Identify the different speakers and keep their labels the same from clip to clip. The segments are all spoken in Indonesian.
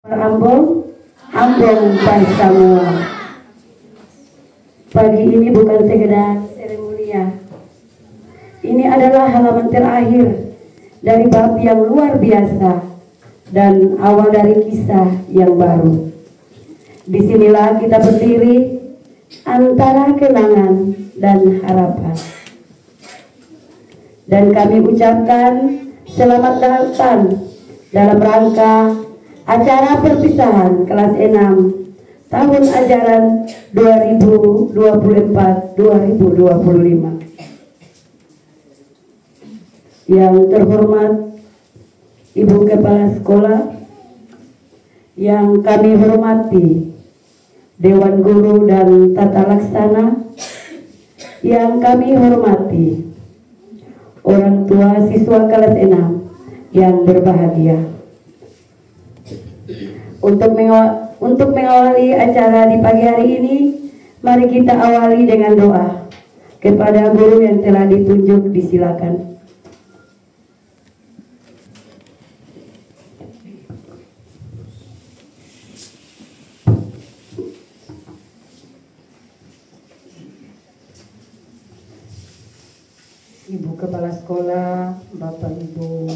Speaker 1: Ambon, Ambon Pai semua. Pagi ini bukan sekedar seremonia. Ini adalah halaman terakhir dari bab yang luar biasa dan awal dari kisah yang baru. Disinilah kita berdiri antara kenangan dan harapan. Dan kami ucapkan selamat datang dalam rangka acara perpisahan kelas 6 tahun ajaran 2024-2025. Yang terhormat Ibu Kepala Sekolah, yang kami hormati Dewan Guru dan Tata Laksana, yang kami hormati orang tua siswa kelas 6 yang berbahagia. Untuk mengawali acara di pagi hari ini, mari kita awali dengan doa kepada guru yang telah ditunjuk. Disilakan. Ibu Kepala Sekolah, Bapak Ibu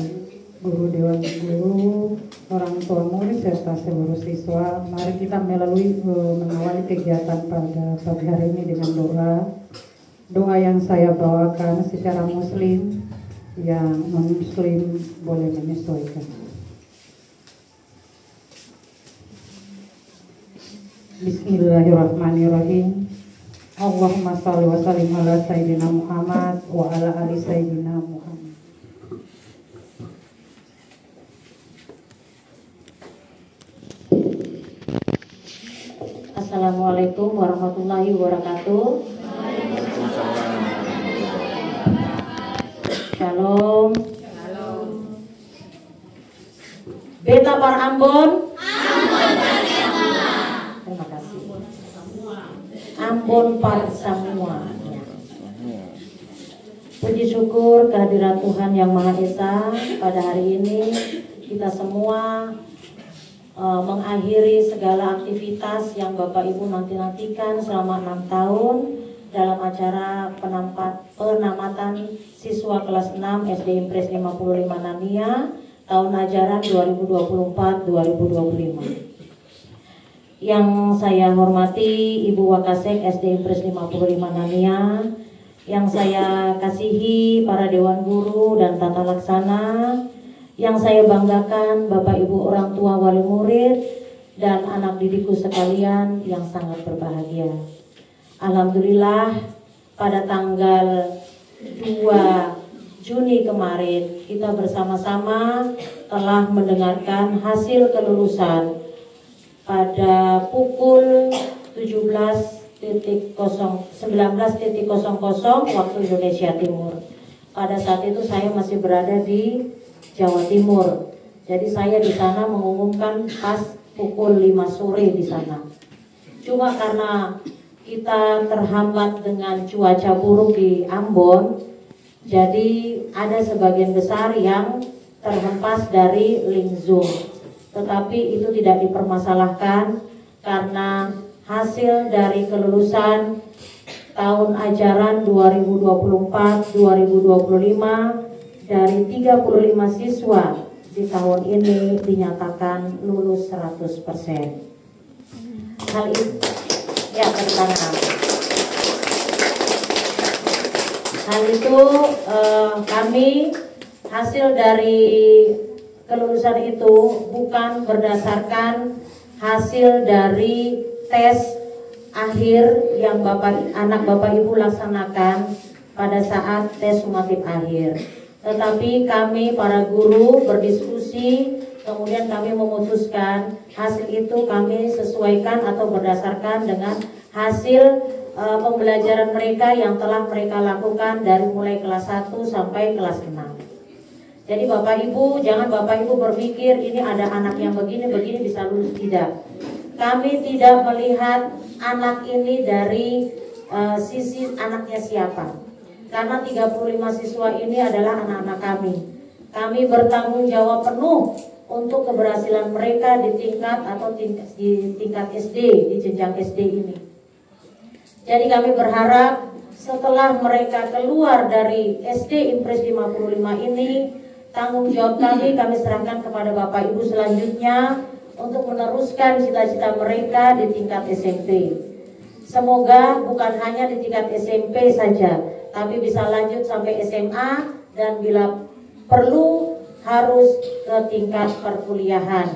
Speaker 1: Guru Dewan Guru, orang tua murid serta seluruh siswa, mari kita mengawali kegiatan pada pagi hari ini dengan doa yang saya bawakan secara muslim, yang non-muslim boleh menyesuaikan. Bismillahirrahmanirrahim. Allahumma shalli wa sallim ala sayyidina Muhammad wa ala ali sayyidina Muhammad. Assalamualaikum warahmatullahi wabarakatuh. Shalom. Beta Par Ambon. Terima kasih. Ambon Par semua. Puji syukur kehadirat Tuhan Yang Maha Esa. Pada hari ini kita semua mengakhiri segala aktivitas yang Bapak Ibu nanti-nantikan selama 6 tahun dalam acara penamatan siswa kelas 6 SD Impres 55 Nania tahun ajaran 2024-2025. Yang saya hormati Ibu Wakasek SD Impres 55 Nania, yang saya kasihi para Dewan Guru dan Tata Laksana, yang saya banggakan Bapak Ibu orang tua wali murid dan anak didikku sekalian yang sangat berbahagia. Alhamdulillah pada tanggal 2 Juni kemarin kita bersama-sama telah mendengarkan hasil kelulusan pada pukul 19.00 waktu Indonesia Timur. Pada saat itu saya masih berada di Jawa Timur. Jadi saya di sana mengumumkan pas pukul 5 sore di sana. Cuma karena kita terhambat dengan cuaca buruk di Ambon, jadi ada sebagian besar yang terhempas dari link Zoom. Tetapi itu tidak dipermasalahkan karena hasil dari kelulusan tahun ajaran 2024-2025 dari 35 siswa di tahun ini dinyatakan lulus 100%. Hal itu ya tertanam. Hal itu kami hasil dari kelulusan itu bukan berdasarkan hasil dari tes akhir yang anak Bapak Ibu laksanakan pada saat tes sumatif akhir. Tetapi kami para guru berdiskusi, kemudian kami memutuskan hasil itu kami sesuaikan atau berdasarkan dengan hasil pembelajaran mereka yang telah mereka lakukan dari mulai kelas 1 sampai kelas 6. Jadi Bapak Ibu, jangan Bapak Ibu berpikir ini ada anak yang begini bisa lulus, tidak. Kami tidak melihat anak ini dari sisi anaknya siapa. Karena 35 siswa ini adalah anak-anak kami. Kami bertanggung jawab penuh untuk keberhasilan mereka di tingkat SD, di jenjang SD ini. Jadi kami berharap setelah mereka keluar dari SD Impres 55 ini, tanggung jawab kami serahkan kepada Bapak Ibu selanjutnya untuk meneruskan cita-cita mereka di tingkat SMP. Semoga bukan hanya di tingkat SMP saja, tapi bisa lanjut sampai SMA dan bila perlu harus ke tingkat perkuliahan.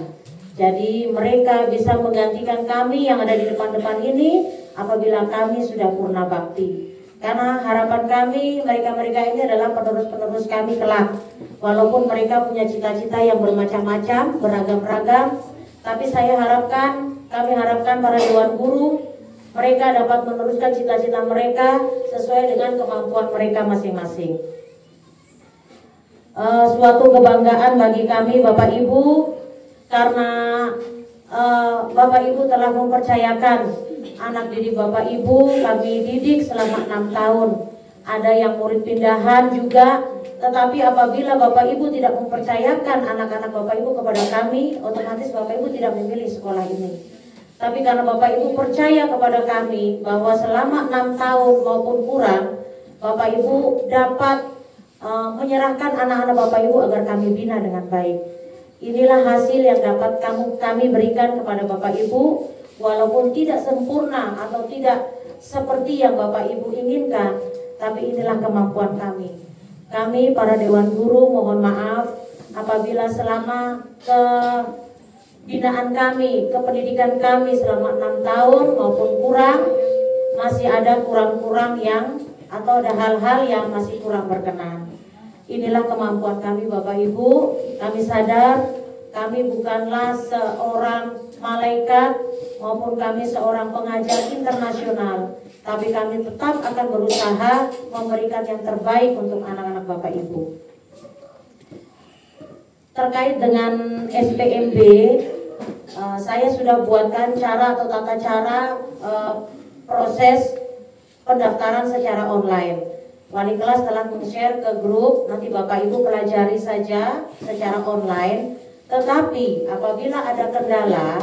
Speaker 1: Jadi mereka bisa menggantikan kami yang ada di depan-depan ini apabila kami sudah purna bakti. Karena harapan kami, mereka-mereka ini adalah penerus-penerus kami kelak. Walaupun mereka punya cita-cita yang bermacam-macam, beragam-ragam, tapi kami harapkan para Dewan Guru, mereka dapat meneruskan cita-cita mereka sesuai dengan kemampuan mereka masing-masing. Suatu kebanggaan bagi kami Bapak Ibu, karena Bapak Ibu telah mempercayakan anak didik Bapak Ibu kami didik selama 6 tahun. Ada yang murid pindahan juga, tetapi apabila Bapak Ibu tidak mempercayakan anak-anak Bapak Ibu kepada kami, otomatis Bapak Ibu tidak memilih sekolah ini. Tapi karena Bapak Ibu percaya kepada kami bahwa selama 6 tahun maupun kurang, Bapak Ibu dapat menyerahkan anak-anak Bapak Ibu agar kami bina dengan baik. Inilah hasil yang dapat kami berikan kepada Bapak Ibu, walaupun tidak sempurna atau tidak seperti yang Bapak Ibu inginkan, tapi inilah kemampuan kami. Kami para Dewan Guru mohon maaf apabila selama kebinaan kami, kependidikan kami selama 6 tahun maupun kurang, masih ada kurang-kurang yang atau ada hal-hal yang masih kurang berkenan. Inilah kemampuan kami Bapak Ibu. Kami sadar kami bukanlah seorang malaikat maupun kami seorang pengajar internasional, tapi kami tetap akan berusaha memberikan yang terbaik untuk anak-anak Bapak Ibu. Terkait dengan SPMB, saya sudah buatkan cara atau tata cara proses pendaftaran secara online. Wali kelas telah men-share ke grup, nanti Bapak Ibu pelajari saja secara online. Tetapi apabila ada kendala,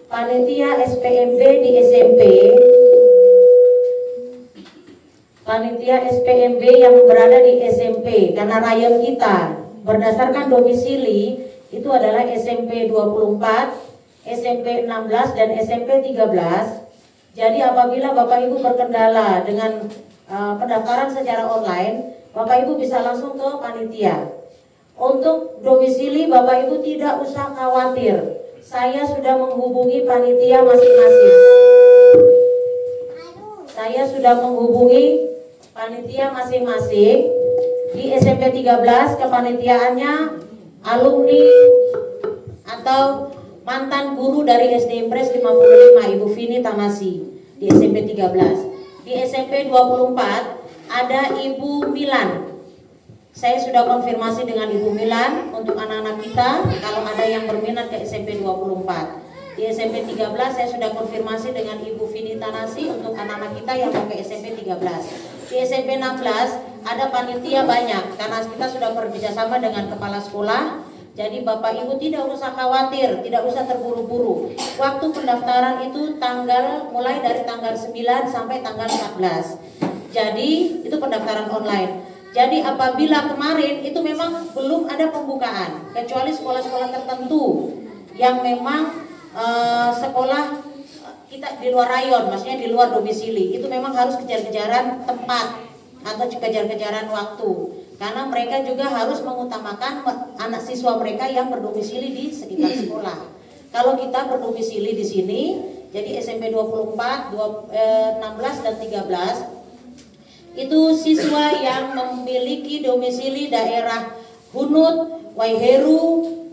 Speaker 1: panitia SPMB di SMP, panitia SPMB yang berada di SMP, karena rayon kita berdasarkan domisili itu adalah SMP 24, SMP 16 dan SMP 13. Jadi apabila Bapak Ibu berkendala dengan pendaftaran secara online, Bapak Ibu bisa langsung ke panitia. Untuk domisili Bapak Ibu tidak usah khawatir, saya sudah menghubungi panitia masing-masing. Saya sudah menghubungi panitia masing-masing. Di SMP 13 kepanitiaannya alumni atau mantan guru dari SD Impres 55 Ibu Vini Tamasi di SMP 13. Di SMP 24 ada Ibu Milan. Saya sudah konfirmasi dengan Ibu Milan untuk anak-anak kita kalau ada yang berminat ke SMP 24. Di SMP 13 saya sudah konfirmasi dengan Ibu Vini Tanasi untuk anak-anak kita yang mau ke SMP 13. Di SMP 16 ada panitia banyak karena kita sudah bekerjasama dengan kepala sekolah. Jadi Bapak Ibu tidak usah khawatir, tidak usah terburu-buru. Waktu pendaftaran itu mulai dari tanggal 9 sampai tanggal 14. Jadi itu pendaftaran online. Jadi apabila kemarin itu memang belum ada pembukaan, kecuali sekolah-sekolah tertentu yang memang sekolah kita di luar rayon, maksudnya di luar domisili, itu memang harus kejar-kejaran tempat atau kejar-kejaran waktu. Karena mereka juga harus mengutamakan anak siswa mereka yang berdomisili di sekitar sekolah. Kalau kita berdomisili di sini, jadi SMP 24, 16 dan 13, itu siswa yang memiliki domisili daerah Hunut, Waiheru,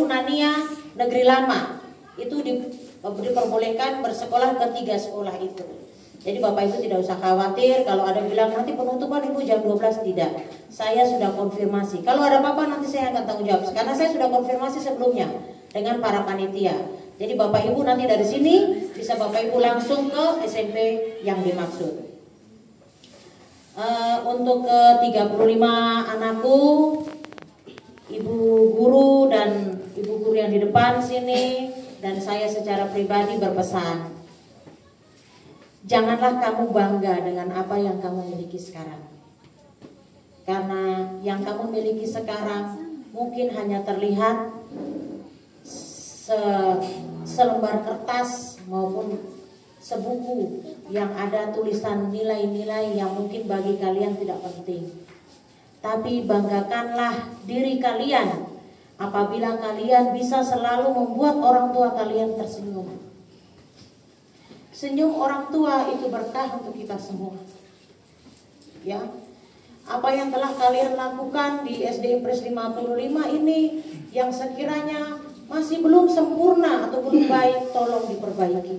Speaker 1: Nania, Negeri Lama, itu diperbolehkan bersekolah ke 3 sekolah itu. Jadi Bapak Ibu tidak usah khawatir kalau ada bilang nanti penutupan Ibu jam 12, tidak. Saya sudah konfirmasi. Kalau ada apa-apa nanti saya akan tanggung jawab. Karena saya sudah konfirmasi sebelumnya dengan para panitia. Jadi Bapak Ibu nanti dari sini bisa Bapak Ibu langsung ke SMP yang dimaksud. Untuk ke 35 anakku Ibu guru dan ibu guru yang di depan sini dan saya secara pribadi berpesan, janganlah kamu bangga dengan apa yang kamu miliki sekarang. Karena yang kamu miliki sekarang mungkin hanya terlihat selembar kertas maupun sebuku yang ada tulisan nilai-nilai yang mungkin bagi kalian tidak penting. Tapi banggakanlah diri kalian apabila kalian bisa selalu membuat orang tua kalian tersenyum. Senyum orang tua itu berkah untuk kita semua. Ya. Apa yang telah kalian lakukan di SD Impres 55 ini yang sekiranya masih belum sempurna atau belum baik, tolong diperbaiki.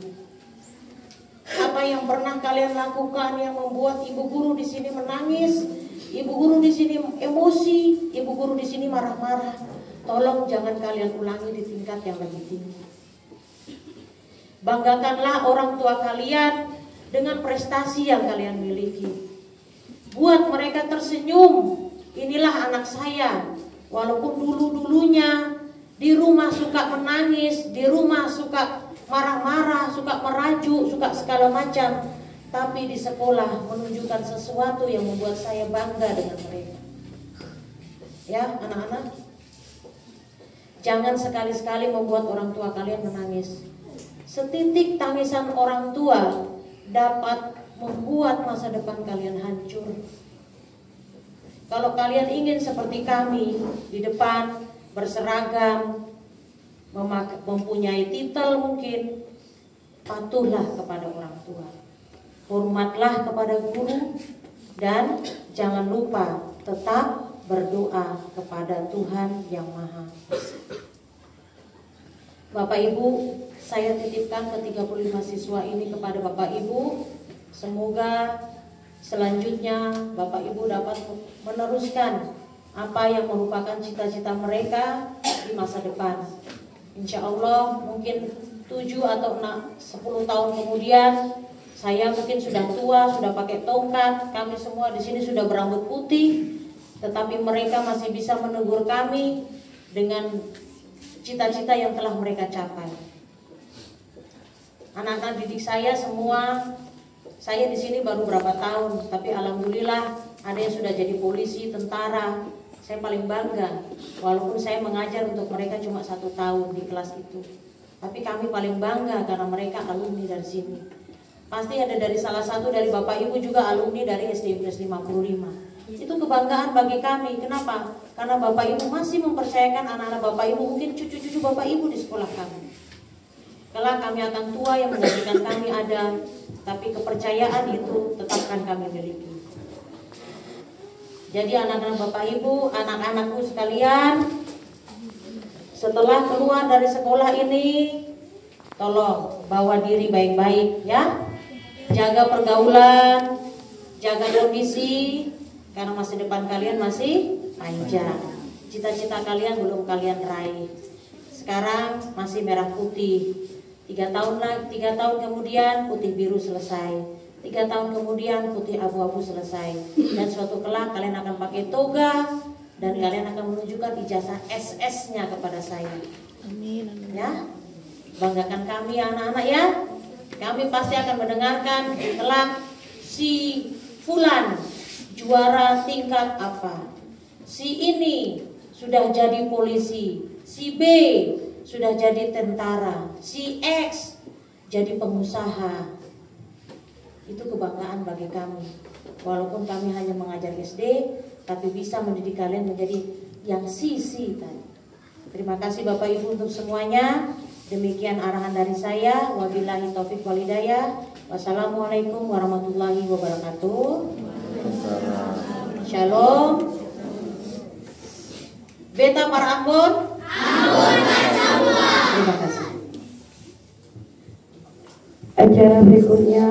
Speaker 1: Apa yang pernah kalian lakukan yang membuat ibu guru di sini menangis, ibu guru di sini emosi, ibu guru di sini marah-marah, tolong jangan kalian ulangi di tingkat yang lebih tinggi. Banggakanlah orang tua kalian dengan prestasi yang kalian miliki. Buat mereka tersenyum, inilah anak saya. Walaupun dulu-dulunya di rumah suka menangis, di rumah suka marah-marah, suka merajuk, suka segala macam, tapi di sekolah menunjukkan sesuatu yang membuat saya bangga dengan mereka. Ya, anak-anak, jangan sekali-sekali membuat orang tua kalian menangis. Setitik tangisan orang tua dapat membuat masa depan kalian hancur. Kalau kalian ingin seperti kami di depan berseragam, mempunyai titel mungkin, patuhlah kepada orang tua, hormatlah kepada guru, dan jangan lupa tetap berdoa kepada Tuhan Yang Maha Esa. Bapak Ibu, saya titipkan ke 35 siswa ini kepada Bapak Ibu. Semoga selanjutnya Bapak Ibu dapat meneruskan apa yang merupakan cita-cita mereka di masa depan. Insya Allah mungkin 7 atau 10 tahun kemudian saya mungkin sudah tua, sudah pakai tongkat, kami semua di sini sudah berambut putih, tetapi mereka masih bisa menegur kami dengan cita-cita yang telah mereka capai. Anak-anak didik saya semua, saya di sini baru berapa tahun, tapi alhamdulillah ada yang sudah jadi polisi, tentara. Saya paling bangga, walaupun saya mengajar untuk mereka cuma 1 tahun di kelas itu, tapi kami paling bangga karena mereka alumni dari sini. Pasti ada dari salah satu dari Bapak Ibu juga alumni dari SD Impres 55. Itu kebanggaan bagi kami. Kenapa? Karena Bapak Ibu masih mempercayakan anak-anak Bapak Ibu, mungkin cucu-cucu Bapak Ibu di sekolah kami. Kelak kami akan tua yang menjadikan kami ada, tapi kepercayaan itu tetapkan kami miliki. Jadi anak-anak Bapak Ibu, anak-anakku sekalian, setelah keluar dari sekolah ini, tolong bawa diri baik-baik ya. Jaga pergaulan, jaga kondisi, karena masa depan kalian masih panjang. Cita-cita kalian belum kalian raih. Sekarang masih merah putih. 3 tahun kemudian putih biru selesai. 3 tahun kemudian putih abu-abu selesai. Dan suatu kelak kalian akan pakai toga dan kalian akan menunjukkan ijazah SS-nya kepada saya.
Speaker 2: Amin, amin.
Speaker 1: Ya, banggakan kami anak-anak ya. Kami pasti akan mendengarkan kelak si Fulan juara tingkat apa, si ini sudah jadi polisi, si B sudah jadi tentara, si X jadi pengusaha. Itu kebanggaan bagi kami. Walaupun kami hanya mengajar SD, tapi bisa mendidik kalian menjadi yang C tadi. Terima kasih Bapak Ibu untuk semuanya. Demikian arahan dari saya. Wabillahi taufik walhidayah. Wassalamualaikum warahmatullahi wabarakatuh. Shalom. Beta para Ambon. Terima kasih.
Speaker 3: Acara berikutnya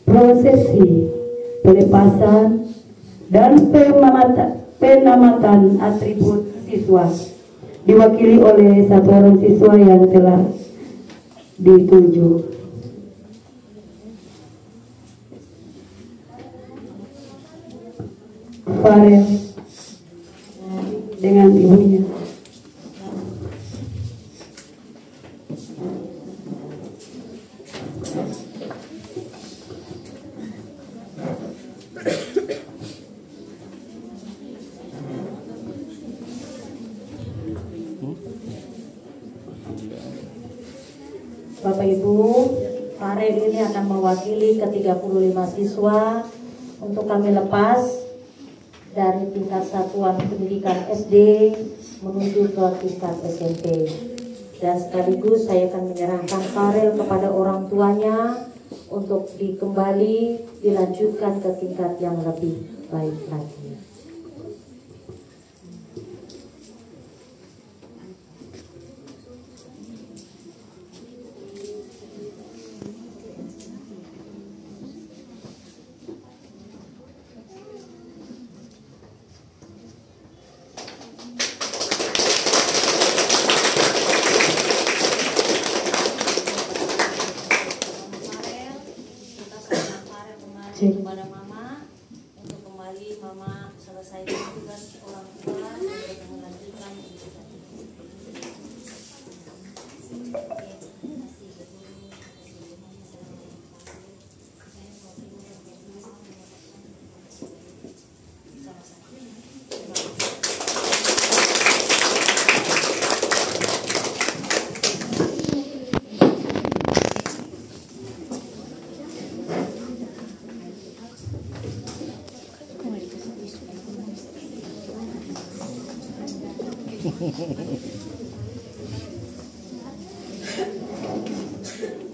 Speaker 3: prosesi pelepasan dan penamatan atribut siswa diwakili oleh satu orang siswa yang telah ditunjuk. Farel. dengan ibunya.
Speaker 1: Bapak Ibu, Farel ini akan mewakili ke-35 siswa untuk kami lepas dari tingkat satuan pendidikan SD menuju ke tingkat SMP. Dan sekaligus saya akan menyerahkan Farel kepada orang tuanya untuk dikembali dilanjutkan ke tingkat yang lebih baik lagi. Kepada Mama untuk kembali Mama selesaikan tugas orang tua untuk melanjutkan pendidikan.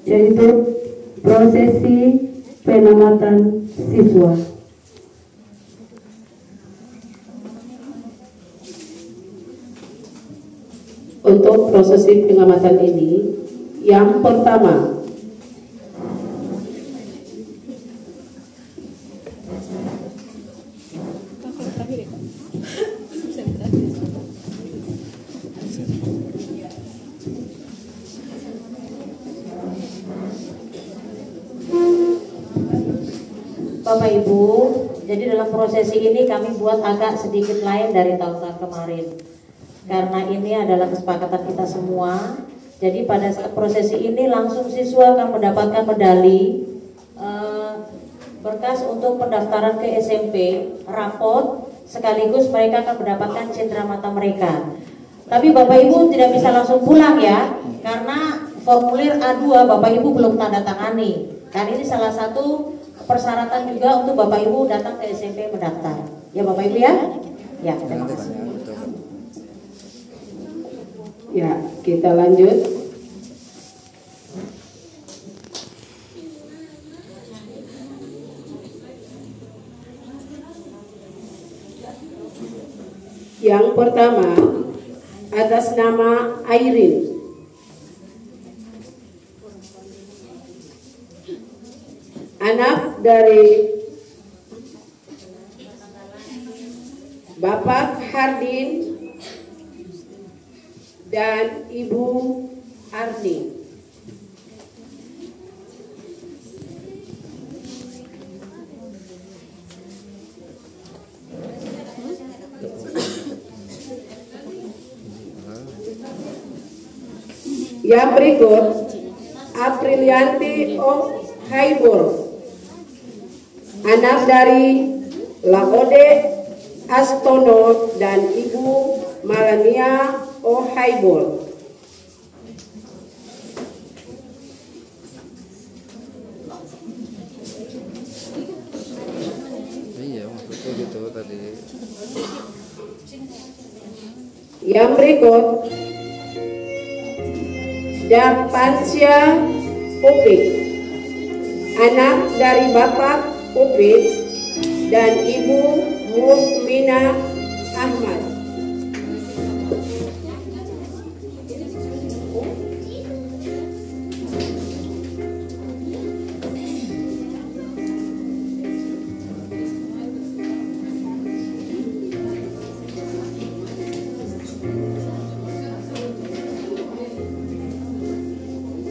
Speaker 3: Yaitu prosesi penamatan siswa.
Speaker 2: Untuk prosesi pengamatan ini, yang pertama
Speaker 1: Bapak Ibu, jadi dalam prosesi ini kami buat agak sedikit lain dari tahun-tahun kemarin. Karena ini adalah kesepakatan kita semua. Jadi pada saat prosesi ini langsung siswa akan mendapatkan medali, berkas untuk pendaftaran ke SMP, rapot, sekaligus mereka akan mendapatkan cindera mata mereka. Tapi Bapak Ibu tidak bisa langsung pulang ya, karena formulir A2 Bapak Ibu belum tanda tangani. Kan ini salah satu persyaratan juga untuk Bapak Ibu datang ke SMP mendaftar. Ya Bapak Ibu ya? Ya, terima kasih.
Speaker 2: ya kita lanjut. Yang pertama atas nama Airin. Anak dari Bapak Hardin dan Ibu Arni. Yang berikut Aprilianti Haibur, anak dari Laode Astono dan Ibu Malania Haibur.
Speaker 4: Iya, maksudnya gitu tadi.
Speaker 2: Yang berikut Dapansya Upik, anak dari Bapak Upik dan Ibu Mukmina Ahmad.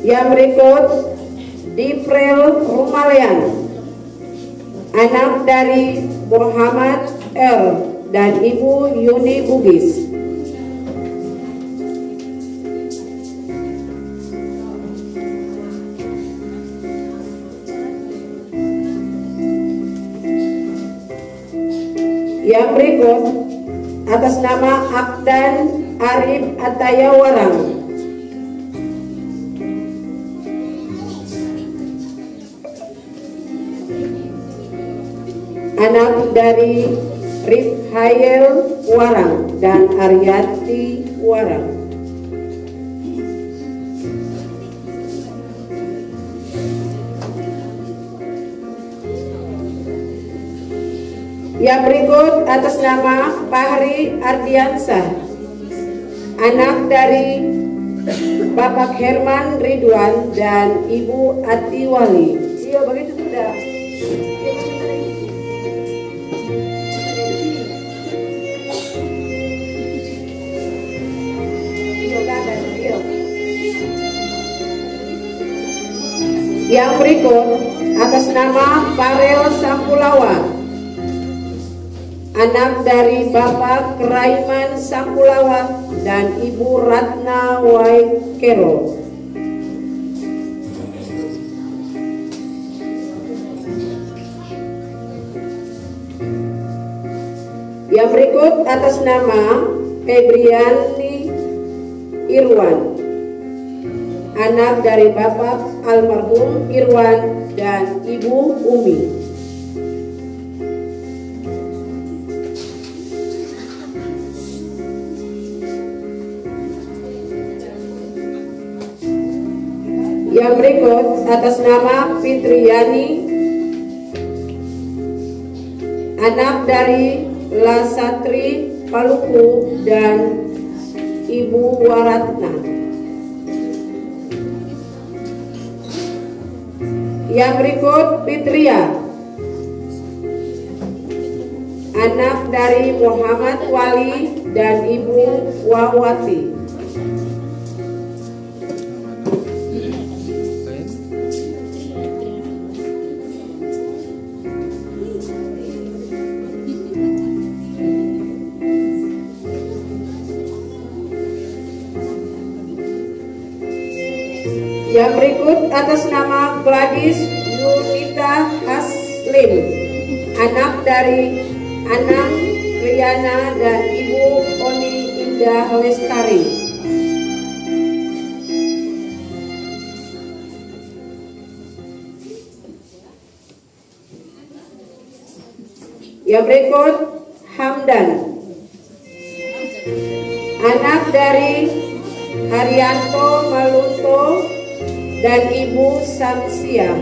Speaker 2: Yang berikut Diprel Rumalian, anak dari Muhammad L dan Ibu Yuni Bugis. Yang berikut atas nama Akdan Arif Atayawarang. Anak dari Rifhail Warang dan Aryati Warang. Yang berikut atas nama Fahri Ardiansah, anak dari Bapak Herman Ridwan dan Ibu Atiwali. Iya begitu sudah. Yang berikut atas nama Farel Sampulawa, anak dari Bapak Keraiman Sampulawa dan Ibu Ratna Waikero. Yang berikut atas nama Febriani Irwan, anak dari Bapak almarhum Irwan dan Ibu Umi. Yang berikut atas nama Fitriani, anak dari Lasatri Paluku dan Ibu Waratna. Yang berikut Fitria, anak dari Muhammad Wali dan Ibu Wawati. Yang berikut atas nama Gladys Yunita Haslim, anak dari Anang Riana dan Ibu Oni Indah Lestari. Yang berikut Hamdan, anak dari Haryanto Maluto dan Ibu Samsia.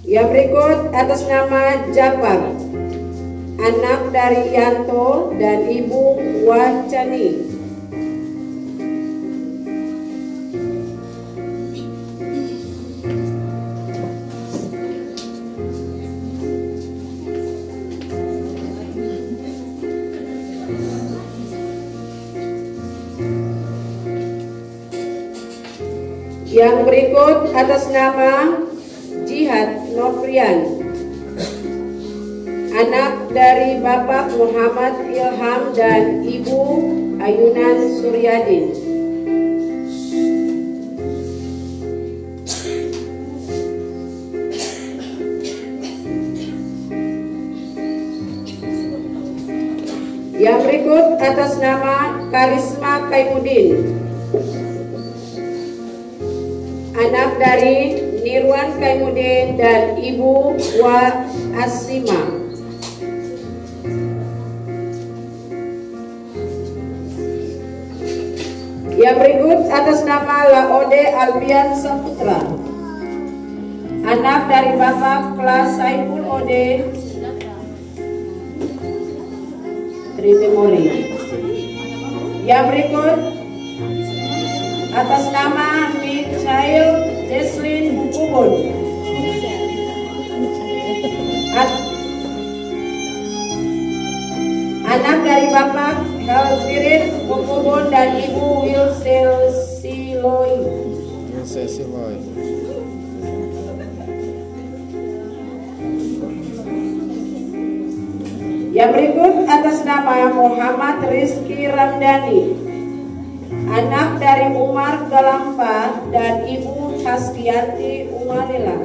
Speaker 2: Yang berikut atas nama Japar, anak dari Yanto dan Ibu Wacani. Yang berikut atas nama Jihad Nofrian, anak dari Bapak Muhammad Ilham dan Ibu Ayunan Suryadin. Yang berikut atas nama Karisma Kaimudin, anak dari Nirwan Kaimudin dan Ibu Wa Asima. Yang berikut atas nama Laode Albian Saputra, anak dari Bapak Kelas Saiful Ode Tritemori. Yang berikut atas nama Michael Jesslyn Bukubun, anak dari Bapak Helvirin Bukubun dan Ibu Wilsel Siloy. Yang berikut atas nama Muhammad Rizky Ramdhani, Anak dari Umar Galampa dan Ibu Hastiati Umarila.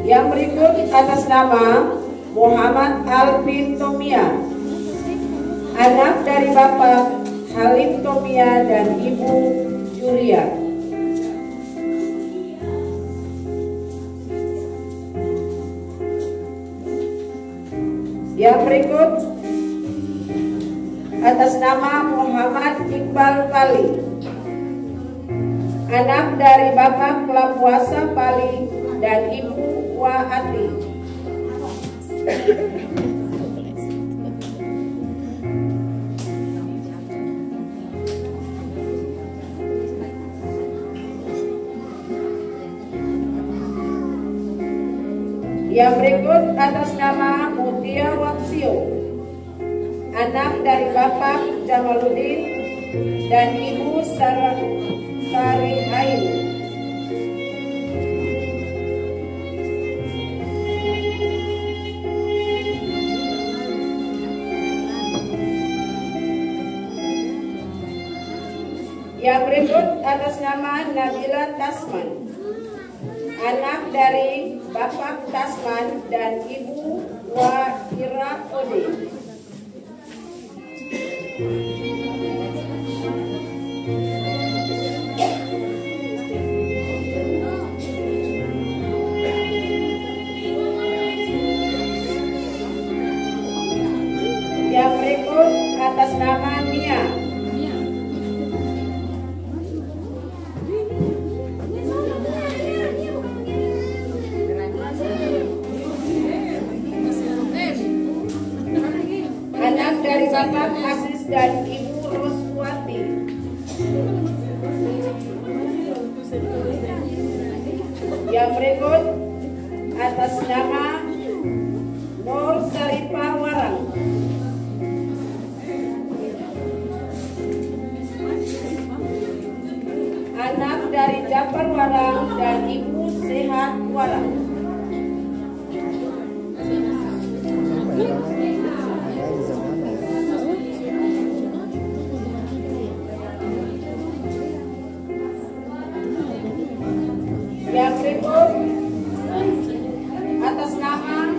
Speaker 2: Yang berikut atas nama Muhammad Alvin Tomia, anak dari Bapak Halim Tomia dan Ibu Julia. Yang berikut atas nama Muhammad Iqbal Pali, anak dari Bapak Kelapuasa Pali dan Ibu Waati. Yang berikut atas nama Mutia Waksio, anak dari Bapak Jamaluddin dan Ibu Sari Ayu. Yang berikut atas nama Nabila Tasman, anak dari Bapak Tasman dan Ibu Wahira Ode. Yang berikut atas nama Nia, anak dari Bapak Aziz dan Ibu Ruswati. Yang berikut atas nama Nur Saripah Warang, anak dari Jafar Warang dan Ibu Sehat Warang. Yang berikut atas nama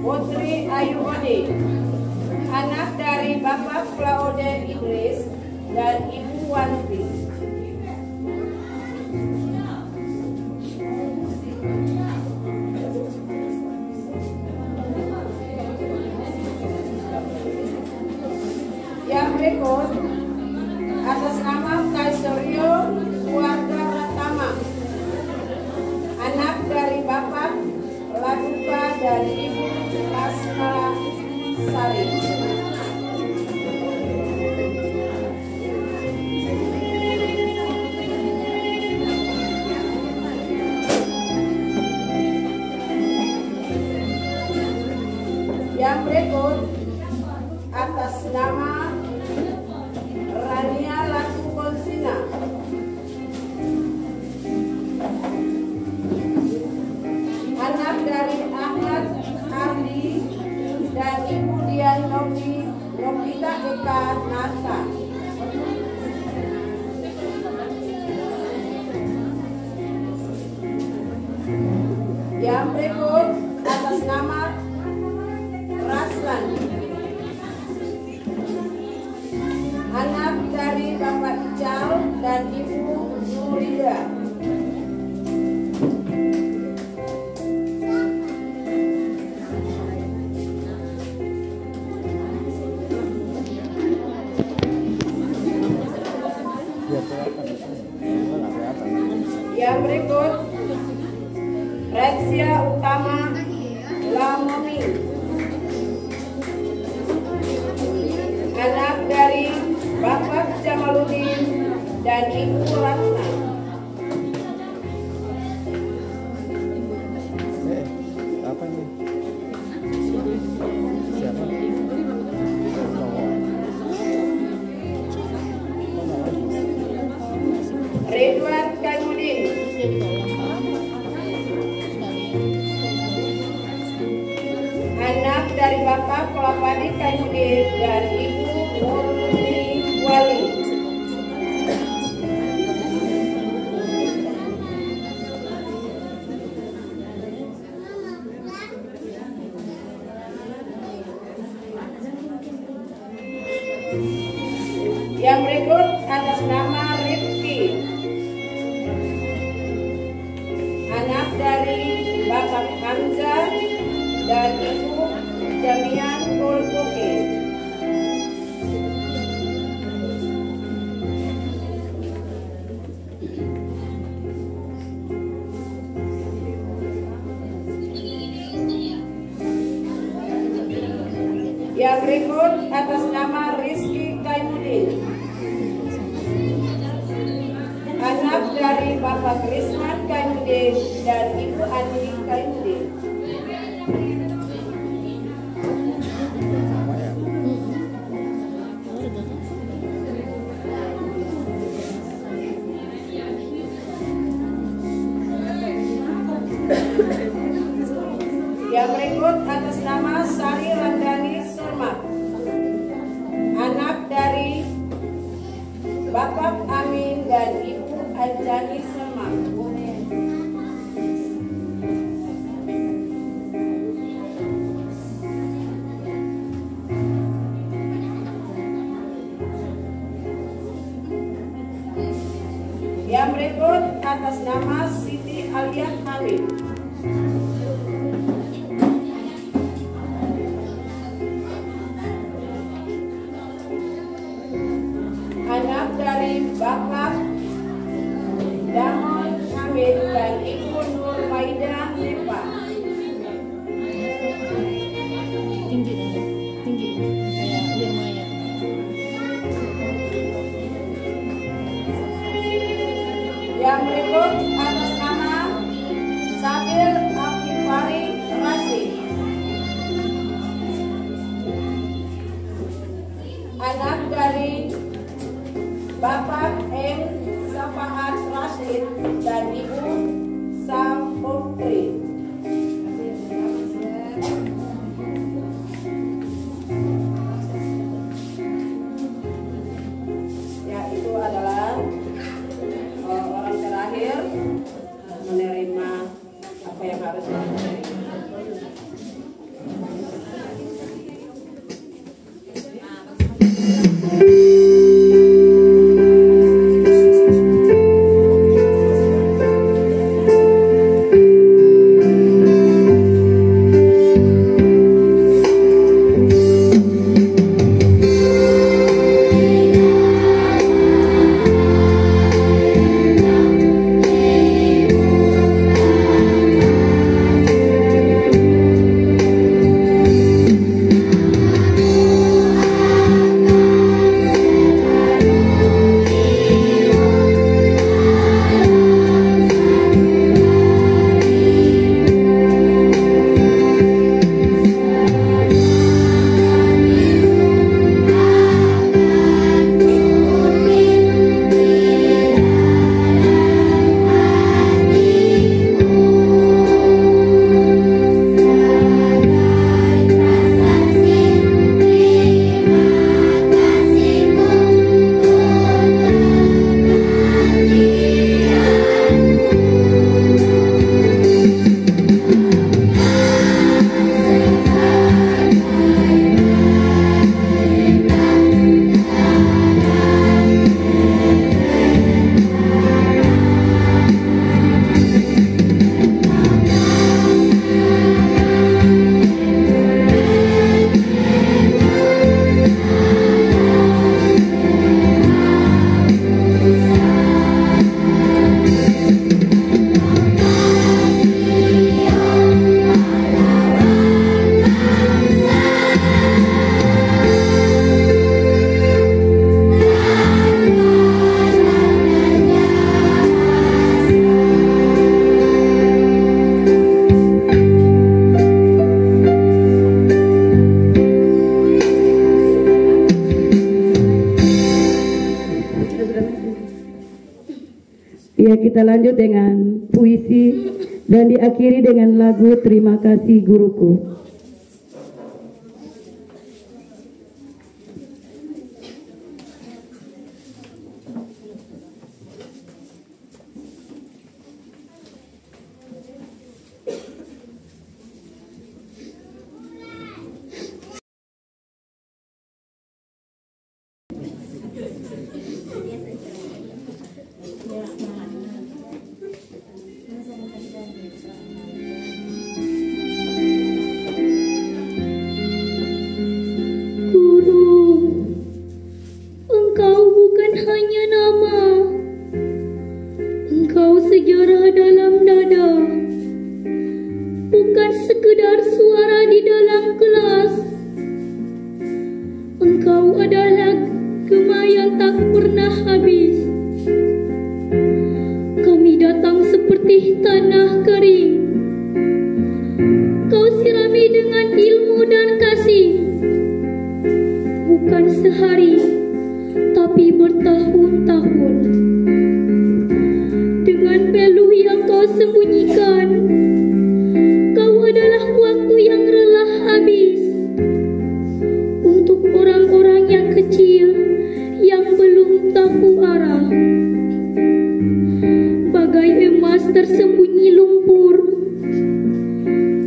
Speaker 2: Putri Ayu Ode, anak dari Bapak Claude Idris dan Ibu Wanti. Yang berikut atas nama Kaiserio Suwarga Pratama, anak dari Bapak Laduka dan Ibu Lasma Sari. Yang berikut atas nama Rania Latu Konsina, anak dari Ahmad Ardi dan Ibu Dian Nokita Eka Nata. Yang berikut atas nama Raslan, anak dari Bapak Ical dan Ibu Nurida. Yang berikut Resia Utama Lamomi, anak dari Bapak Jamaluddin dan Ibu Ratna.
Speaker 4: Apa ini? Siapa?
Speaker 2: Ridwan Kaimudin, Kaimuddin dan Ibu Nurni Wali. Yang berikut atas nama Rifki, anak dari Bapak Hamzah dan Ibu Jamian Kolkoke. Yang berikut atas nama Rizky Kaimuddin, anak dari Bapak Krisman Kaimuddin dan Ibu Andi Kaimuddin. Yang berikut atas nama Sari Randani Surma, anak dari Bapak Amin dan Ibu Anjani Surma. Yang berikut atas nama Siti Alia Hamid, anak dari Bapak Damon Hamid dan Ibu Nur Maida Nepa. Yang berikut atas nama Sabil Akifari Rashid, anak dari Bapak M. Safahat Rashid dan Ibu Samputri. Ya, itu adalah orang terakhir menerima apa yang harus diterima.
Speaker 3: Ya, kita lanjut dengan puisi dan diakhiri dengan lagu Terima Kasih Guruku.
Speaker 5: Engkau bukan hanya nama, engkau sejarah dalam dada, bukan sekedar suara di dalam kelas. Engkau adalah gema yang tak pernah habis. Kami datang seperti tanah kering, kau sirami dengan ilmu dan kasih. Bukan sehari, tapi bertahun-tahun. Dengan peluh yang kau sembunyikan, kau adalah waktu yang rela habis untuk orang-orang yang kecil yang belum tahu arah. Bagai emas tersembunyi lumpur,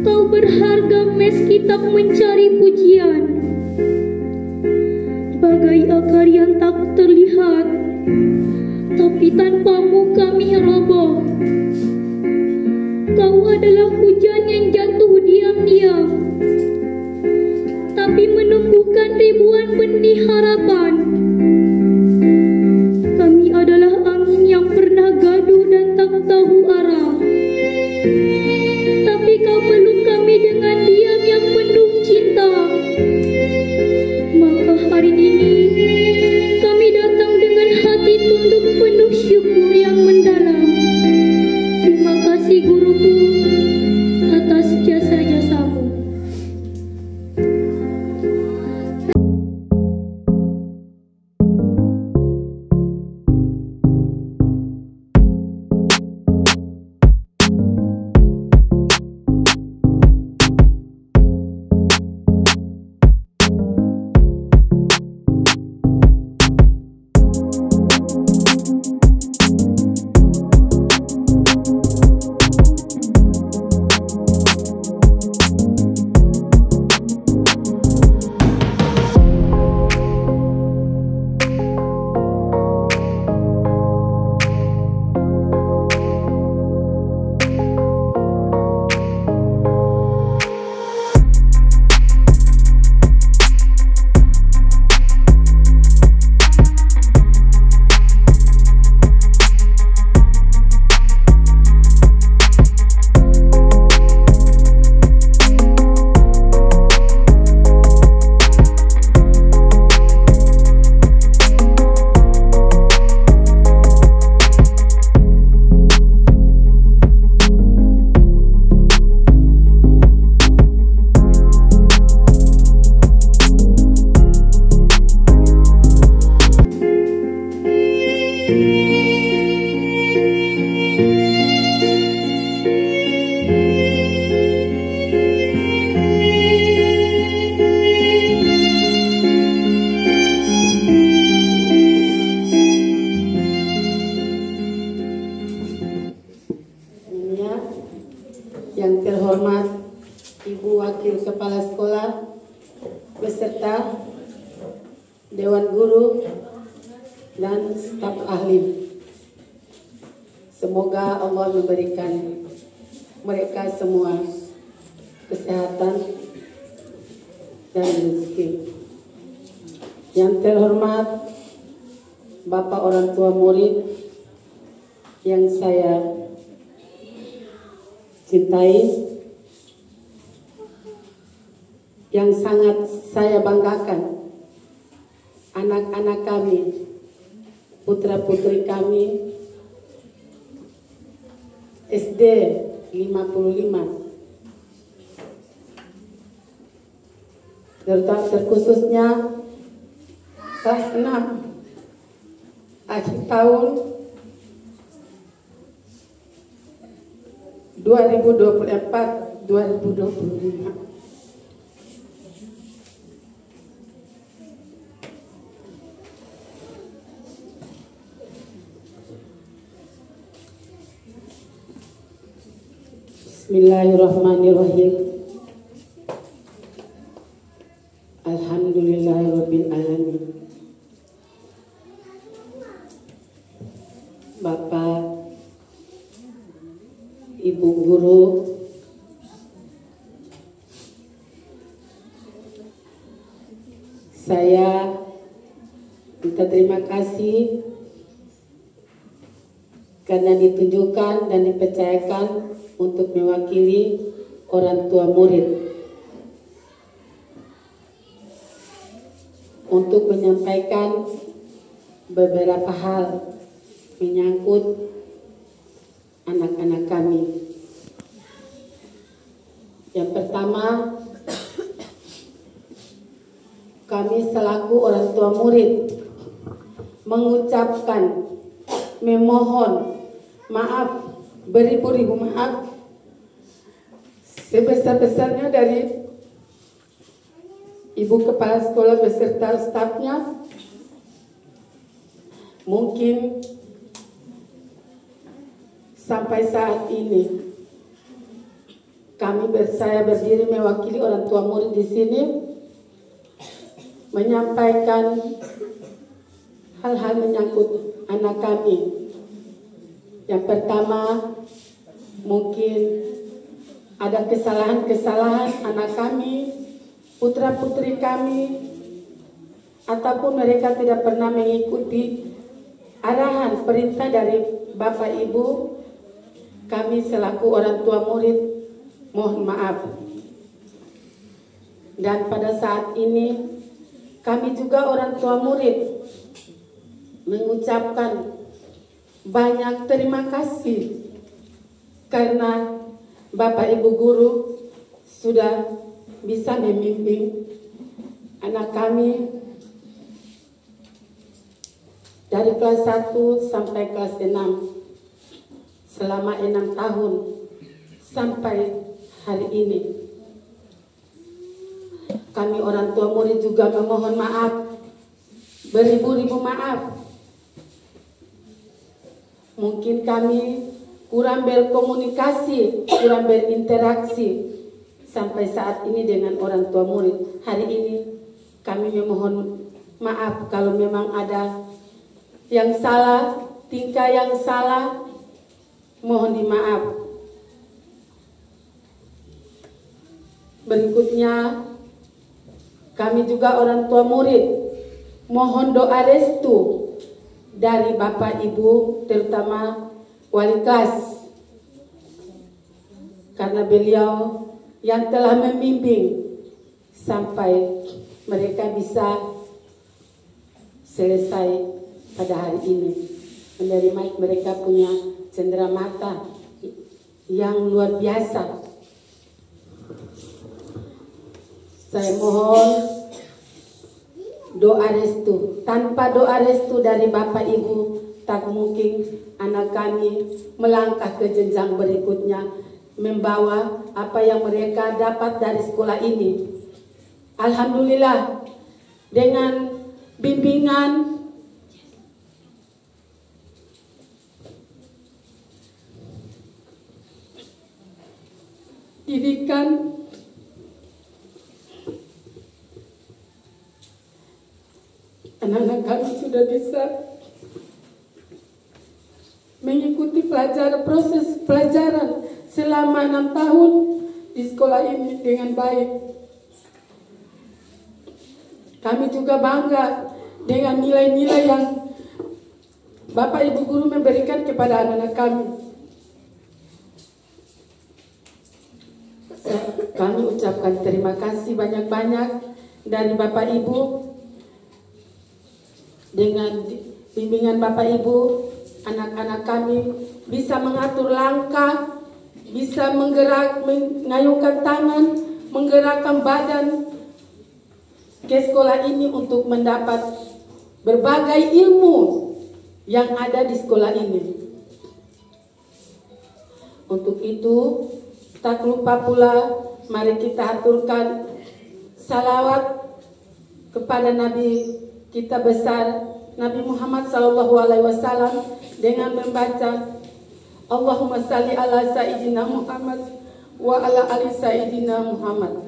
Speaker 5: kau berharga meski tak mencari pujian. Bagai akar yang tak terlihat, tapi tanpamu kami roboh. Kau adalah hujan yang jatuh diam-diam, tapi menumbuhkan ribuan benih harapan. Kami adalah angin yang pernah gaduh dan tak tahu arah, tapi kau peluk kami dengan diam yang penuh cinta. Maka hari ini kami datang dengan hati tunduk penuh syukur yang mendalam. Terima kasih guruku atas jasa-jasamu.
Speaker 3: Yang terhormat Ibu Wakil Kepala Sekolah beserta Dewan Guru dan staf ahli. Semoga Allah memberikan mereka semua kesehatan dan rezeki. Yang terhormat Bapak orang tua murid yang saya cintai, yang sangat saya banggakan, anak-anak kami, putra-putri kami, SD 55, terkhususnya kelas 6, akhir tahun 2024-2025. Bismillahirrahmanirrahim. Alhamdulillahirabbil alamin. Bapak
Speaker 6: Minta terima kasih karena ditunjukkan dan dipercayakan untuk mewakili orang tua murid untuk menyampaikan beberapa hal menyangkut anak-anak kami. Yang pertama, kami selaku orang tua murid mengucapkan, memohon maaf, beribu-ribu maaf sebesar-besarnya dari Ibu Kepala Sekolah beserta stafnya. Mungkin sampai saat ini saya berdiri mewakili orang tua murid di sini menyampaikan hal-hal menyangkut anak kami. Yang pertama, mungkin ada kesalahan-kesalahan anak kami, putra-putri kami, ataupun mereka tidak pernah mengikuti arahan perintah dari Bapak Ibu. Kami selaku orang tua murid mohon maaf. Dan pada saat ini kami juga orang tua murid mengucapkan banyak terima kasih karena Bapak Ibu guru sudah bisa membimbing anak kami dari kelas 1 sampai kelas 6 selama 6 tahun sampai hari ini. Kami orang tua murid juga memohon maaf, beribu-ribu maaf. Mungkin kami kurang berkomunikasi, kurang berinteraksi sampai saat ini dengan orang tua murid. Hari ini kami memohon maaf kalau memang ada yang salah, tingkah yang salah, mohon dimaaf. Berikutnya, kami juga orang tua murid mohon doa restu dari Bapak Ibu, terutama wali kelas, karena beliau yang telah membimbing sampai mereka bisa selesai pada hari ini. Menerima mereka punya cenderamata yang luar biasa. Saya mohon doa restu. Tanpa doa restu dari Bapak Ibu, tak mungkin anak kami melangkah ke jenjang berikutnya, membawa apa yang mereka dapat dari sekolah ini. Alhamdulillah, dengan bimbingan didikan anak-anak kami sudah bisa mengikuti proses pelajaran selama 6 tahun di sekolah ini dengan baik. Kami juga bangga dengan nilai-nilai yang Bapak Ibu guru memberikan kepada anak-anak kami. Kami ucapkan terima kasih banyak-banyak dari Bapak Ibu. Dengan bimbingan Bapak Ibu, anak-anak kami bisa mengatur langkah, bisa mengayunkan tangan, menggerakkan badan ke sekolah ini untuk mendapat berbagai ilmu yang ada di sekolah ini. Untuk itu, tak lupa pula, mari kita aturkan salawat kepada Nabi kita besar Nabi Muhammad SAW dengan membaca Allahumma salli ala Sayyidina Muhammad wa ala ali Sayyidina Muhammad.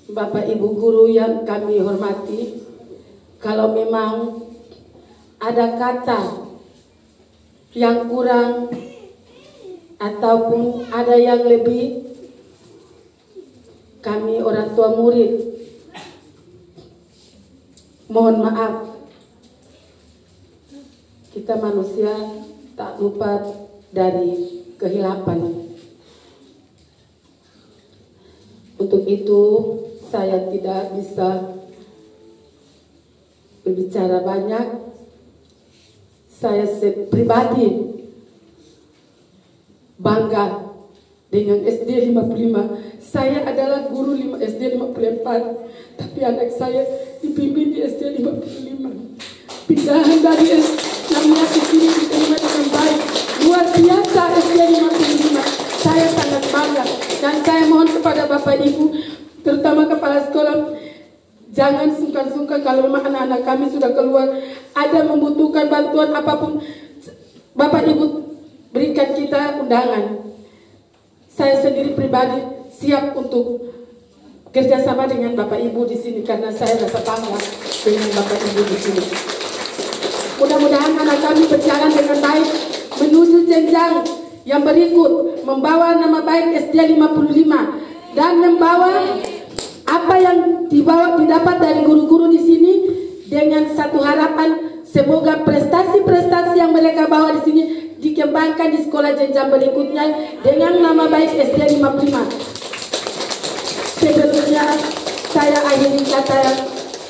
Speaker 6: Bapak Ibu guru yang kami hormati, kalau memang ada kata yang kurang ataupun ada yang lebih, kami orang tua murid mohon maaf, kita manusia tak lupa dari kehilapan. Untuk itu saya tidak bisa berbicara banyak. Saya pribadi bangga dengan SD 55. Saya adalah guru SD 54, tapi anak saya dibimbing di SD 55. Pindahan dari namanya ke sini diterima dengan baik. Luar biasa SD 55. Saya sangat bangga dan saya mohon kepada Bapak Ibu, terutama kepala sekolah, jangan sungkan-sungkan kalau memang anak-anak kami sudah keluar, ada membutuhkan bantuan apapun, Bapak Ibu berikan kita undangan. Saya sendiri pribadi siap untuk kerjasama dengan Bapak Ibu di sini karena saya rasa bangga dengan Bapak Ibu di sini. Mudah-mudahan anak kami berjalan dengan baik menuju jenjang yang berikut, membawa nama baik SD 55 dan membawa apa yang didapat dari guru-guru di sini dengan satu harapan, semoga prestasi-prestasi yang mereka bawa di sini dikembangkan di sekolah jenjang berikutnya dengan nama baik SD 55. Sebelumnya saya akhiri kata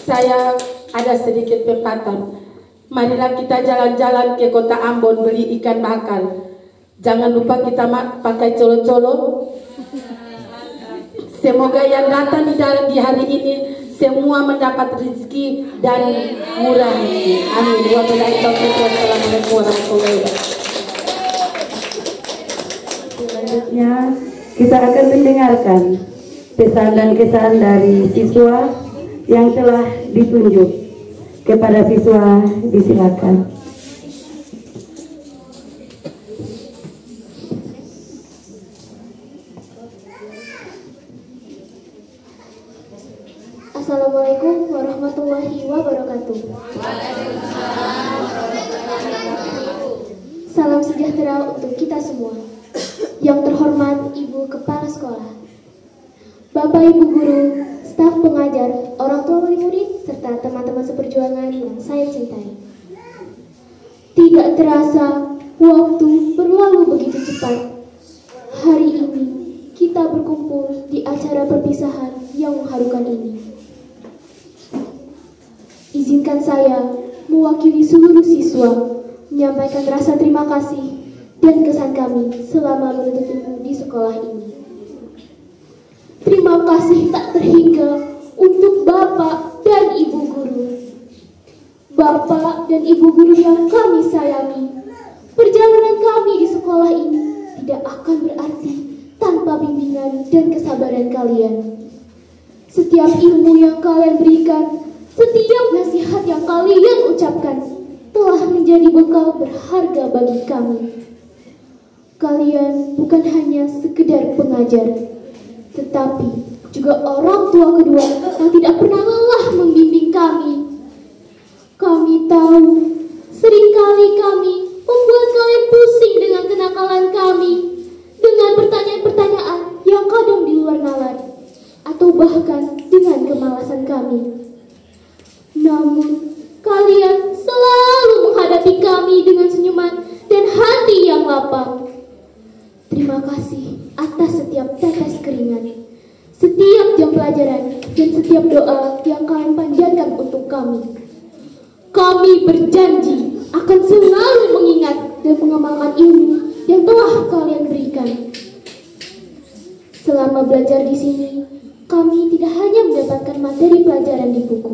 Speaker 6: saya ada sedikit pepatah. Marilah kita jalan-jalan ke kota Ambon beli ikan bakar. Jangan lupa kita pakai colo-colo. Semoga yang datang di hari ini semua mendapat rezeki dan murah rezeki. Amin. Wabillahi taufiq. Wassalamualaikum warahmatullahi wabarakatuh.
Speaker 3: Selanjutnya kita akan mendengarkan pesan dan kesan dari siswa yang telah ditunjuk. Kepada siswa disilakan.
Speaker 7: Assalamualaikum warahmatullahi wabarakatuh. Salam sejahtera untuk kita semua. Yang terhormat Ibu Kepala Sekolah, Bapak Ibu Guru, staf pengajar, orang tua murid-murid, serta teman-teman seperjuangan yang saya cintai. Tidak terasa, waktu berlalu begitu cepat. Hari ini, kita berkumpul di acara perpisahan yang mengharukan ini. Izinkan saya, mewakili seluruh siswa, menyampaikan rasa terima kasih dan kesan kami selama menuntut ilmu di sekolah ini. Terima kasih tak terhingga untuk Bapak dan Ibu Guru. Bapak dan Ibu Guru yang kami sayangi, perjalanan kami di sekolah ini tidak akan berarti tanpa bimbingan dan kesabaran kalian. Setiap ilmu yang kalian berikan, setiap nasihat yang kalian ucapkan telah menjadi bekal berharga bagi kami. Kalian bukan hanya sekedar pengajar, tetapi juga orang tua kedua yang tidak pernah lelah membimbing kami. Kami tahu, seringkali kami membuat kalian pusing dengan kenakalan kami, dengan pertanyaan-pertanyaan yang kadang di luar nalar, atau bahkan dengan kemalasan kami. Namun, kalian selalu menghadapi kami dengan senyuman dan hati yang lapang. Terima kasih atas setiap tetes keringat, setiap jam pelajaran, dan setiap doa yang kalian panjatkan untuk kami. Kami berjanji akan selalu mengingat dan mengamalkan ilmu yang telah kalian berikan. Selama belajar di sini, kami tidak hanya mendapatkan materi pelajaran di buku.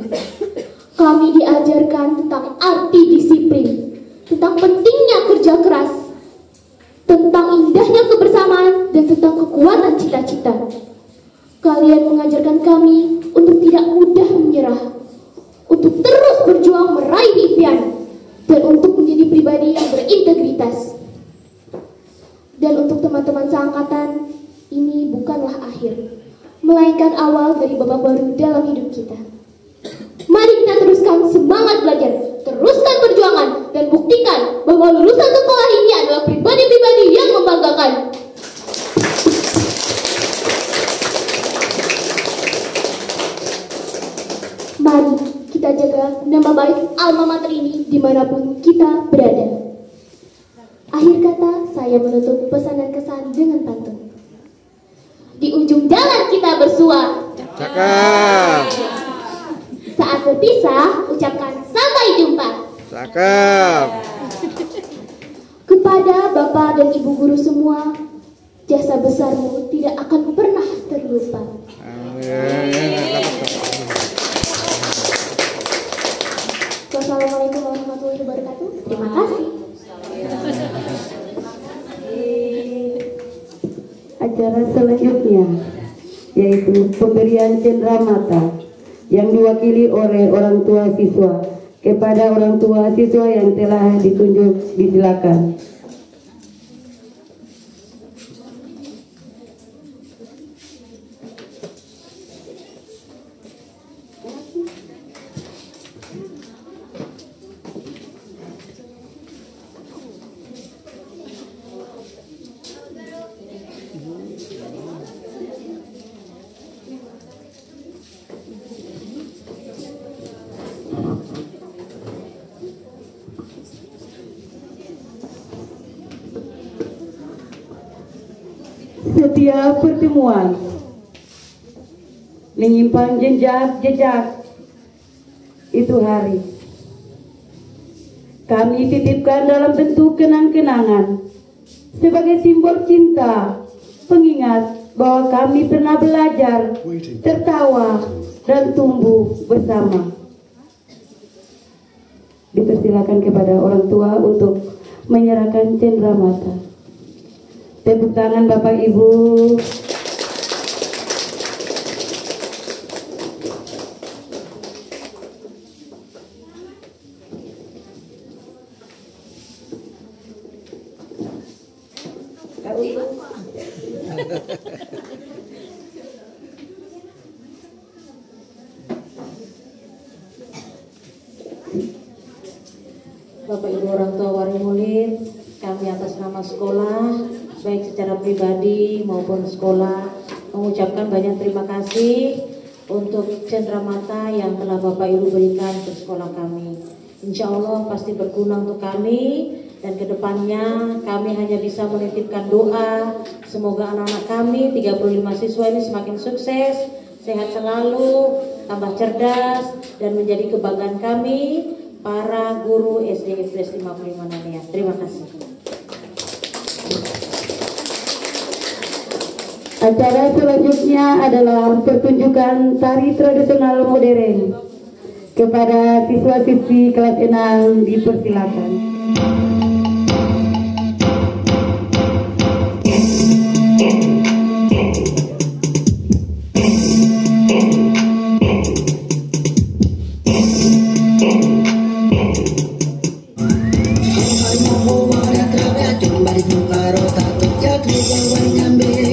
Speaker 7: Kami diajarkan tentang arti disiplin, tentang pentingnya kerja keras, tentang indahnya kebersamaan, dan tentang kekuatan cita-cita. Kalian mengajarkan kami untuk tidak mudah menyerah, untuk terus berjuang meraih impian, dan untuk menjadi pribadi yang berintegritas. Dan untuk teman-teman seangkatan, ini bukanlah akhir, melainkan awal dari babak baru dalam hidup kita. Mari kita teruskan semangat belajar, teruskan perjuangan, dan buktikan bahwa lulusan sekolah ini adalah pribadi-pribadi yang membanggakan. Mari kita kita jaga nama baik alma mater ini dimanapun kita berada. Akhir kata, saya menutup pesan dan kesan dengan pantun. Di ujung jalan kita bersua.
Speaker 4: Cakep.
Speaker 7: Saat berpisah, ucapkan sampai jumpa.
Speaker 4: Cakep.
Speaker 7: Kepada Bapak dan Ibu guru semua, jasa besarmu tidak akan pernah terlupa. Wassalamualaikum warahmatullahi wabarakatuh. Terima kasih.
Speaker 3: Acara selanjutnya yaitu pemberian cenderamata yang diwakili oleh orang tua siswa kepada orang tua siswa yang telah ditunjuk. Disilakan. Setiap pertemuan menyimpan jejak itu hari. Kami titipkan dalam bentuk kenang-kenangan sebagai simbol cinta, pengingat bahwa kami pernah belajar, tertawa, dan tumbuh bersama. Dipersilakan kepada orang tua untuk menyerahkan cenderamata. Tepuk tangan Bapak Ibu.
Speaker 1: Bapak Ibu orang tua wali murid, kami atas nama sekolah, baik secara pribadi maupun sekolah, mengucapkan banyak terima kasih untuk cenderamata yang telah Bapak Ibu berikan ke sekolah kami. Insya Allah pasti berguna untuk kami, dan kedepannya kami hanya bisa menitipkan doa semoga anak-anak kami 35 siswa ini semakin sukses, sehat selalu, tambah cerdas, dan menjadi kebanggaan kami para guru SD IPS 55 Naniah. Terima kasih.
Speaker 3: Acara selanjutnya adalah pertunjukan tari tradisional modern. Kepada siswa-siswi kelas 6 dipersilakan.
Speaker 8: Wanyame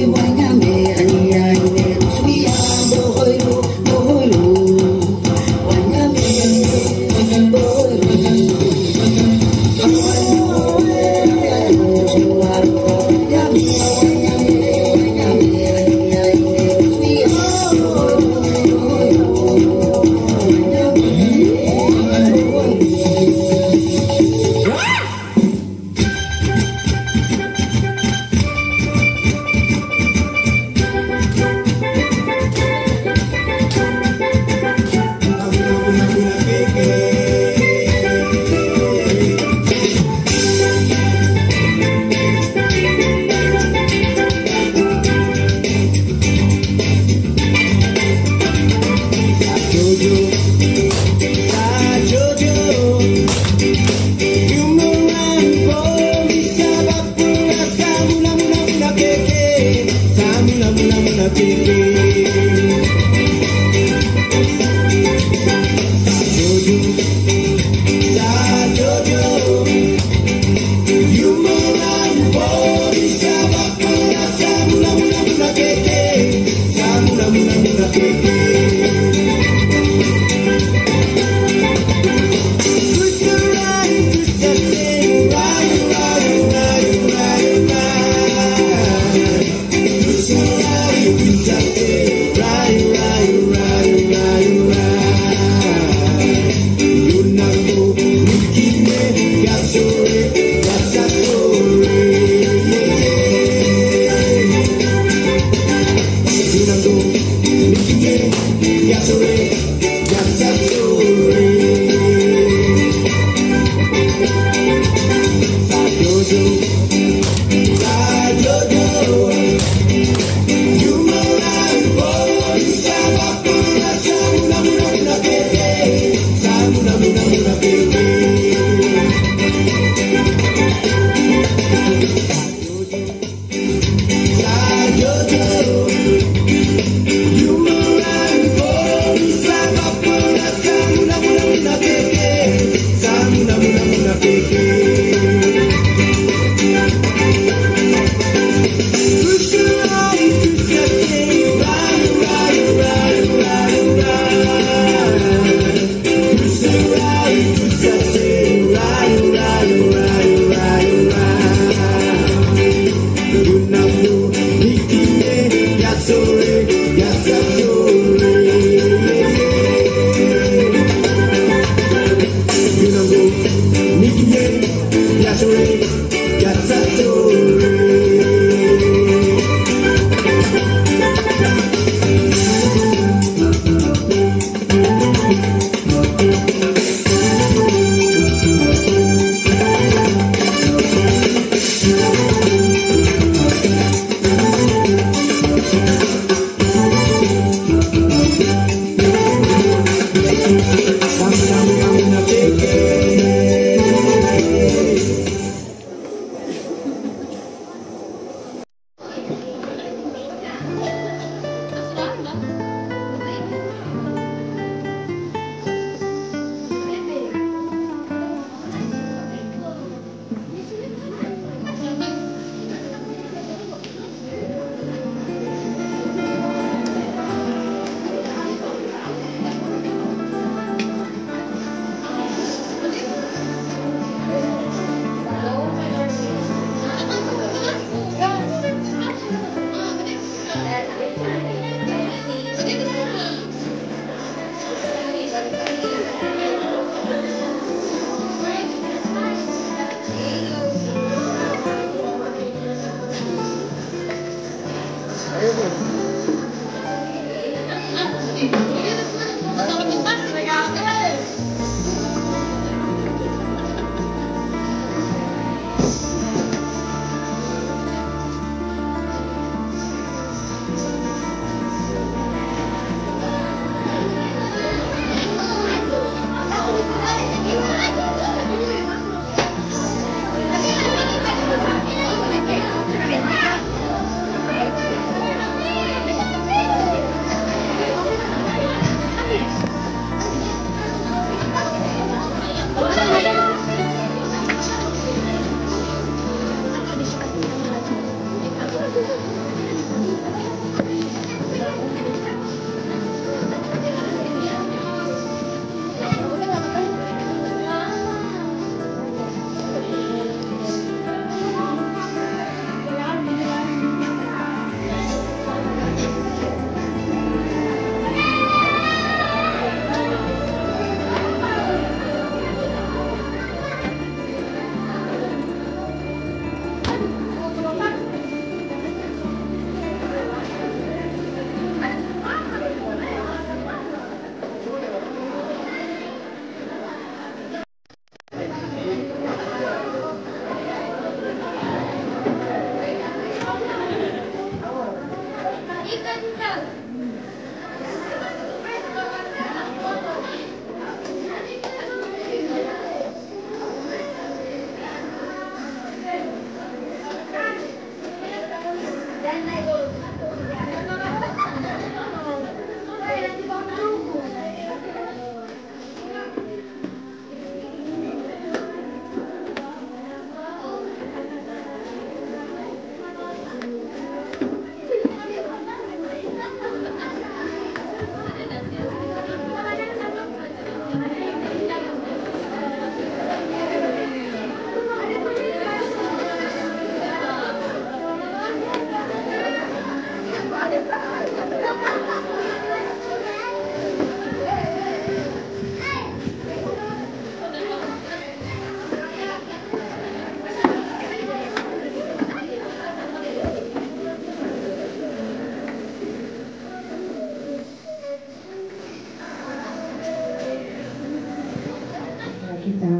Speaker 8: kita.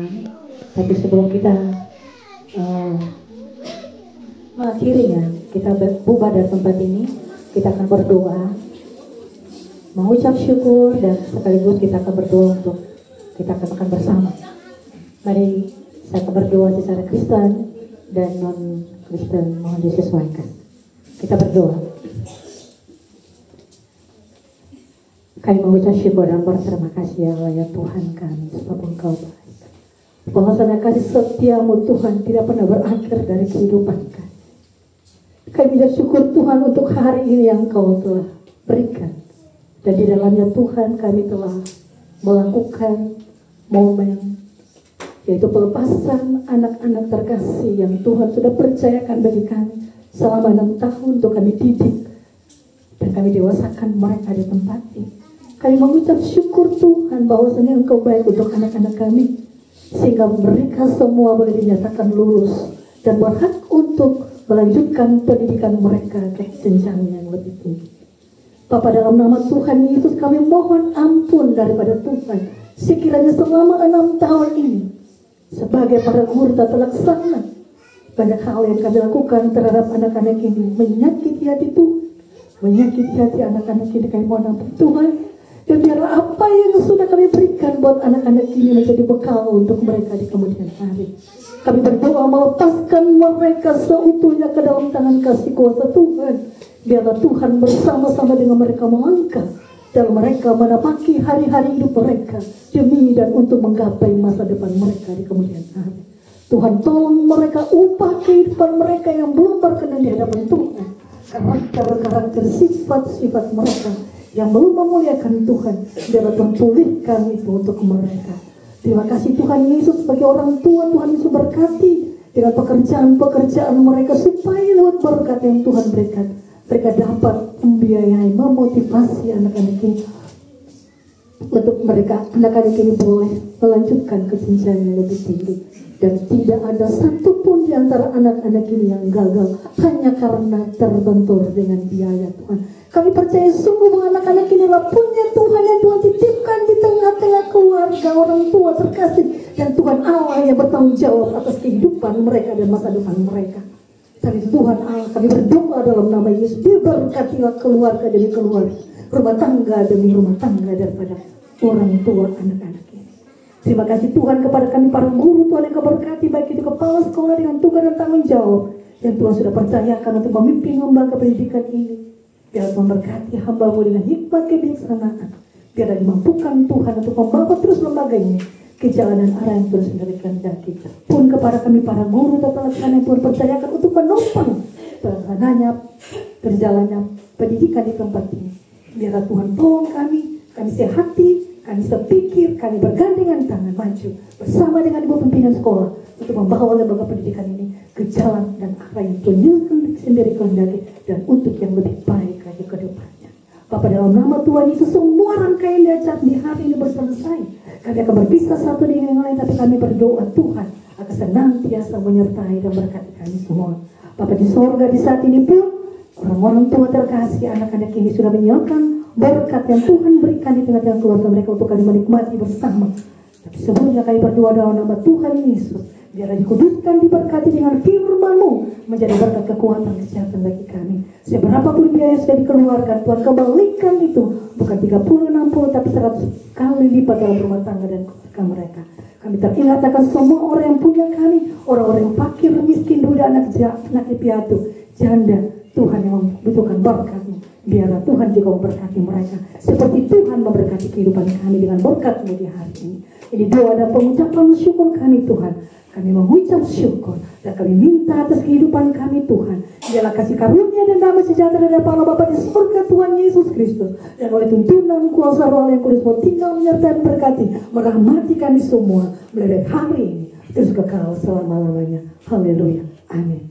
Speaker 8: Tapi sebelum kita mengakhirinya, kita bubar dari tempat ini, kita akan berdoa, mengucap syukur, dan sekaligus kita akan berdoa untuk kita akan makan bersama. Mari saya akan berdoa secara Kristen dan non Kristen, mohon disesuaikan. Kita berdoa. Kami mengucap syukur dan berterima kasih ya Allah ya Tuhan kami, sebab Engkau baik. Penghasilan kasih setiamu Tuhan tidak pernah berakhir dari kehidupan kami. Kami mengucap syukur Tuhan untuk hari ini yang Engkau telah berikan. Dan di dalamnya Tuhan kami telah melakukan momen, yaitu pelepasan anak-anak terkasih yang Tuhan sudah percayakan bagi kami selama 6 tahun untuk kami didik dan kami dewasakan mereka di tempat ini. Kami mengucap syukur Tuhan bahwasanya Engkau baik untuk anak-anak kami, sehingga mereka semua boleh dinyatakan lulus dan berhak untuk melanjutkan pendidikan mereka ke jenjang yang lebih tinggi. Bapa, dalam nama Tuhan Yesus kami mohon ampun daripada Tuhan sekiranya selama 6 tahun ini sebagai para guru tata laksana banyak hal yang kami lakukan terhadap anak-anak ini menyakiti hati Tuhan, menyakiti hati anak-anak ini. Kami mohon ampun Tuhan, dan biarlah apa yang sudah kami berikan buat anak-anak ini menjadi bekal untuk mereka di kemudian hari. Kami berdoa melepaskan mereka seutuhnya ke dalam tangan kasih kuasa Tuhan. Biarlah Tuhan bersama-sama dengan mereka melangkah dan mereka menapaki hari-hari hidup mereka demi dan untuk menggapai masa depan mereka di kemudian hari. Tuhan tolong mereka ubah kehidupan mereka yang belum berkenan di hadapan Tuhan. Karakter sifat-sifat mereka yang belum memuliakan Tuhan, biarlah Tuhan pulihkan itu untuk mereka. Terima kasih Tuhan Yesus, sebagai orang tua Tuhan Yesus berkati dengan pekerjaan-pekerjaan mereka, supaya lewat berkat yang Tuhan berikan mereka dapat membiayai, memotivasi anak-anak ini untuk mereka anak-anak ini boleh melanjutkan ke jenjang yang lebih tinggi. Dan tidak ada satupun di antara anak-anak ini yang gagal hanya karena terbentur dengan biaya Tuhan. Kami percaya sungguh bahwa anak-anak ini adalah punya Tuhan yang Tuhan titipkan di tengah-tengah keluarga orang tua terkasih. Dan Tuhan Allah yang bertanggung jawab atas kehidupan mereka dan masa depan mereka. Tapi Tuhan Allah, kami berdoa dalam nama Yesus, diberkatilah keluarga demi keluarga, rumah tangga demi rumah tangga daripada orang tua anak-anak ini. Terima kasih Tuhan kepada kami para guru, Tuhan yang Kau berkati, baik itu kepala sekolah dengan tugas dan tanggung jawab yang Tuhan sudah percayakan untuk memimpin lembaga pendidikan ini. Biar Tuhan berkati hamba-Mu dengan hikmat kebijaksanaan. Biar dimampukan Tuhan untuk membawa terus lembaga ini ke jalan dan arah yang Tuhan sendiri kehendaki. Pun kepada kami para guru tata laksana yang Tuhan percayakan untuk menopang berjalannya pendidikan di tempat ini. Biar Tuhan tolong kami sehati, kami sepikir, kami bergandengan tangan maju bersama dengan ibu pimpinan sekolah untuk membawa lembaga pendidikan ini ke jalan dan arah yang Tuhan sendiri kehendaki dan untuk yang lebih baik lagi ke depannya. Bapa, dalam nama Tuhan Yesus, semua rangkaian acara di hari ini berselesai. Kami akan berpisah satu dengan yang lain, tapi kami berdoa Tuhan akan senantiasa menyertai dan berkati kami semua. Bapa di sorga, di saat ini pun orang-orang tua terkasih, anak-anak ini sudah menyiapkan berkat yang Tuhan berikan di tengah-tengah keluarga mereka untuk kami menikmati bersama. Tapi sebelumnya kami berdoa dalam nama Tuhan Yesus, biarlah dikuduskan, diberkati dengan firman-Mu, menjadi berkat kekuatan kesehatan bagi kami. Seberapapun biaya yang sudah dikeluarkan, Tuhan kembalikan itu, bukan 30, 60, tapi 100 kali lipat dalam rumah tangga dan keluarga mereka. Kami teringat akan semua orang yang punya kami, orang-orang yang fakir, miskin, duda, anak piatu, janda. Tuhan yang membutuhkan berkat-Mu, biarlah Tuhan juga memberkati mereka seperti Tuhan memberkati kehidupan kami dengan berkat-Mu di hari ini. Ini doa dan pengucapan syukur kami Tuhan. Kami mengucap syukur dan kami minta atas kehidupan kami Tuhan. Biarlah kasih karunia dan damai sejahtera dari Allah Bapa di surga Tuhan Yesus Kristus, dan oleh tuntunan kuasa Roh yang Kudus mau tinggal menyertai dan berkati, merahmati kami semua mulai dari hari ini terus kekal selama-lamanya. Haleluya. Amin.